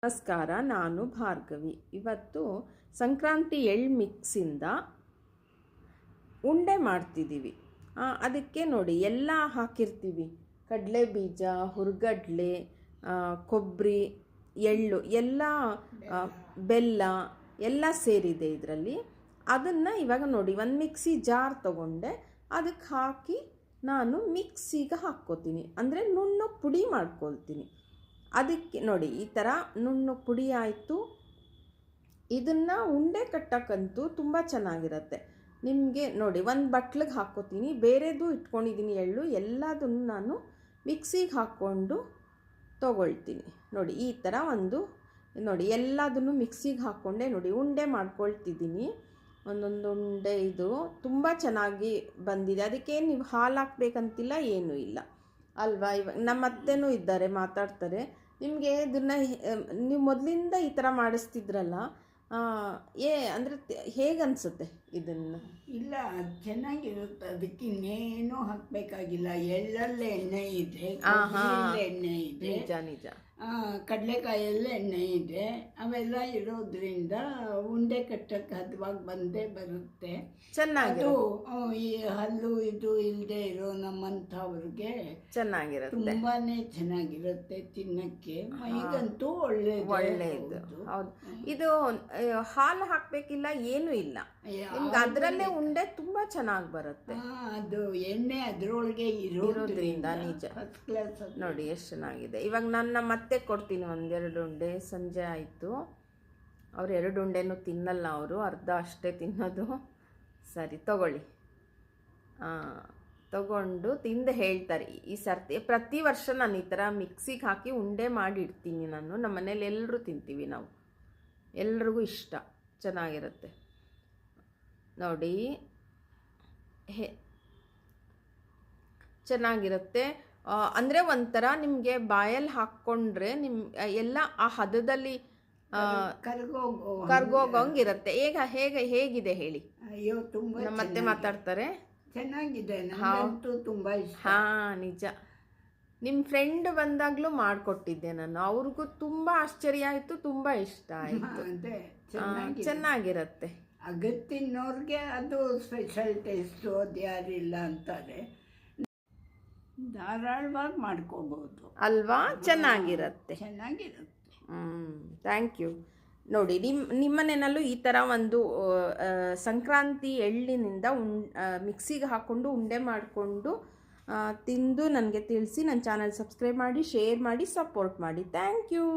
ನಮಸ್ಕಾರ, ನಾನು ಭಾರ್ಗವಿ. ಇವತ್ತು ಸಂಕ್ರಾಂತಿ ಎಳ್ಳು ಮಿಕ್ಸಿಂದ ಉಂಡೆ ಮಾಡ್ತಿದ್ದೀವಿ. ಅದಕ್ಕೆ ನೋಡಿ ಎಲ್ಲ ಹಾಕಿರ್ತೀವಿ. ಕಡಲೆ ಬೀಜ, ಹುರ್ಗಡ್ಲೆ, ಕೊಬ್ಬರಿ, ಎಳ್ಳು ಎಲ್ಲ, ಬೆಲ್ಲ ಎಲ್ಲ ಸೇರಿದೆ ಇದರಲ್ಲಿ. ಅದನ್ನು ಇವಾಗ ನೋಡಿ ಒಂದು ಮಿಕ್ಸಿ ಜಾರ್ ತೊಗೊಂಡೆ. ಅದಕ್ಕೆ ಹಾಕಿ ನಾನು ಮಿಕ್ಸಿಗೆ ಹಾಕ್ಕೋತೀನಿ, ಅಂದರೆ ನುಣ್ಣು ಪುಡಿ ಮಾಡ್ಕೊಳ್ತೀನಿ. ಅದಕ್ಕೆ ನೋಡಿ ಈ ಥರ ನುಣ್ಣು ಪುಡಿ ಆಯಿತು. ಇದನ್ನು ಉಂಡೆ ಕಟ್ಟಕ್ಕಂತೂ ತುಂಬ ಚೆನ್ನಾಗಿರುತ್ತೆ. ನಿಮಗೆ ನೋಡಿ ಒಂದು ಬಟ್ಲಿಗೆ ಹಾಕ್ಕೋತೀನಿ, ಬೇರೆದು ಇಟ್ಕೊಂಡಿದ್ದೀನಿ ಎಳ್ಳು, ಎಲ್ಲದನ್ನು ನಾನು ಮಿಕ್ಸಿಗೆ ಹಾಕ್ಕೊಂಡು ತೊಗೊಳ್ತೀನಿ. ನೋಡಿ ಈ ಥರ ನೋಡಿ ಎಲ್ಲದನ್ನು ಮಿಕ್ಸಿಗೆ ಹಾಕ್ಕೊಂಡೆ ನೋಡಿ ಉಂಡೆ ಮಾಡ್ಕೊಳ್ತಿದ್ದೀನಿ. ಒಂದೊಂದು ಉಂಡೆ ಇದು ತುಂಬ ಚೆನ್ನಾಗಿ ಬಂದಿದೆ. ಅದಕ್ಕೆ ನೀವು ಹಾಲು ಹಾಕ್ಬೇಕಂತಿಲ್ಲ, ಏನೂ ಇಲ್ಲ ಅಲ್ವಾ. ಇವಾಗ ನಮ್ಮ ಅತ್ತೆನೂ ಇದ್ದಾರೆ, ಮಾತಾಡ್ತಾರೆ. ನಿಮಗೆ ಇದನ್ನು ನೀವು ಮೊದಲಿಂದ ಈ ಥರ ಮಾಡಿಸ್ತಿದ್ರಲ್ಲ, ಅಂದರೆ ಹೇಗೆ ಅನಿಸುತ್ತೆ ಇದನ್ನು? ಇಲ್ಲ, ಚೆನ್ನಾಗಿರುತ್ತೆ. ಅದಕ್ಕೆ ಇನ್ನೇನು ಹಾಕಬೇಕಾಗಿಲ್ಲ. ಎಳ್ಳಲ್ಲೇ ಎಣ್ಣೆ ಇದೆ, ಎಣ್ಣೆ ಇದೆ, ನಿಜ ನಿಜ. ಕಡಲೆಕಾಯಲ್ಲಿ ಎಣ್ಣೆ ಇದೆ. ಅವೆಲ್ಲ ಇರೋದ್ರಿಂದ ಉಂಡೆ ಕಟ್ಟಕ್ಕೆ ಹದವಾಗಿ ಬಂದೇ ಬರುತ್ತೆ. ಚೆನ್ನಾಗಿ ಈ ಹಲ್ಲು ಇದು ಇಲ್ಲದೆ ಇರೋ ನಮ್ಮಂಥವ್ರಿಗೆ ಚೆನ್ನಾಗಿರುತ್ತೆ, ತುಂಬಾನೇ ಚೆನ್ನಾಗಿರುತ್ತೆ ತಿನ್ನಕ್ಕೆ. ಮೈಗಂತೂ ಒಳ್ಳೆಯದು. ಹೌದು, ಇದು ಹಾಲು ಹಾಕಬೇಕಿಲ್ಲ, ಏನೂ ಇಲ್ಲ. ನಿಮ್ಗೆ ಅದರಲ್ಲೇ ಉಂಡೆ ತುಂಬ ಚೆನ್ನಾಗಿ ಬರುತ್ತೆ. ಅದು ಎಣ್ಣೆ ಅದರೊಳಗೆ ಇರೋದ್ರಿಂದ ನಿಜ. ನೋಡಿ ಎಷ್ಟು ಚೆನ್ನಾಗಿದೆ. ಇವಾಗ ನಾನು ಮತ್ತೆ ಕೊಡ್ತೀನಿ ಒಂದೆರಡು ಉಂಡೆ. ಸಂಜೆ ಆಯಿತು, ಅವ್ರು 2 ಉಂಡೆನೂ ತಿನ್ನಲ್ಲ, ಅವರು ಅರ್ಧ ಅಷ್ಟೇ ತಿನ್ನೋದು. ಸರಿ ತಗೊಳ್ಳಿ, ತಗೊಂಡು ತಿಂದು ಹೇಳ್ತಾರೆ. ಈ ಸರ್ತಿ ಪ್ರತಿ ವರ್ಷ ನಾನು ಈ ಥರ ಮಿಕ್ಸಿಗೆ ಹಾಕಿ ಉಂಡೆ ಮಾಡಿ ಇಡ್ತೀನಿ ನಾನು. ನಮ್ಮ ಮನೇಲಿ ಎಲ್ಲರೂ ತಿಂತೀವಿ ನಾವು, ಎಲ್ರಿಗೂ ಇಷ್ಟ, ಚೆನ್ನಾಗಿರುತ್ತೆ. ನೋಡಿ ಚೆನ್ನಾಗಿರುತ್ತೆ. ಅಂದರೆ ಒಂಥರ ನಿಮಗೆ ಬಾಯಲ್ಲಿ ಹಾಕ್ಕೊಂಡ್ರೆ ಎಲ್ಲ ಆ ಹದದಲ್ಲಿ ಕರ್ಗೋಗಂಗಿರುತ್ತೆ. ಹೇಗಿದೆ ಹೇಳಿ? ಅಯ್ಯೋ, ತುಂಬ ಮತ್ತೆ ಮಾತಾಡ್ತಾರೆ. ಚೆನ್ನಾಗಿದೆ, ತುಂಬ ಇಷ್ಟ. ನಿಜ. ನಿಮ್ಮ ಫ್ರೆಂಡ್ ಬಂದಾಗಲೂ ಮಾಡಿಕೊಟ್ಟಿದ್ದೆ ನಾನು, ಅವ್ರಿಗೂ ತುಂಬ ಆಶ್ಚರ್ಯ ಆಯಿತು, ತುಂಬ ಇಷ್ಟ ಆಯಿತು. ಚೆನ್ನಾಗಿರುತ್ತೆ. ಅಗತ್ತಿನವ್ರಿಗೆ ಅದು ಸ್ಪೆಷಲ್ ಟೇಸ್ಟು, ಅದು ಯಾರಿಲ್ಲ ಅಂತಾರೆ. ಧಾರಾಳವಾಗಿ ಮಾಡ್ಕೋಬಹುದು ಅಲ್ವಾ? ಚೆನ್ನಾಗಿರುತ್ತೆ. Thank you. ನೋಡಿ ನಿಮ್ಮನೇನಲ್ಲೂ ಈ ಥರ ಒಂದು ಸಂಕ್ರಾಂತಿ ಎಳ್ಳಿನಿಂದ ಮಿಕ್ಸಿಗೆ ಹಾಕ್ಕೊಂಡು ಉಂಡೆ ಮಾಡಿಕೊಂಡು ತಿಂದು ನನಗೆ ತಿಳಿಸಿ. ನನ್ನ ಚಾನಲ್ ಸಬ್ಸ್ಕ್ರೈಬ್ ಮಾಡಿ, ಶೇರ್ ಮಾಡಿ, ಸಪೋರ್ಟ್ ಮಾಡಿ. Thank you.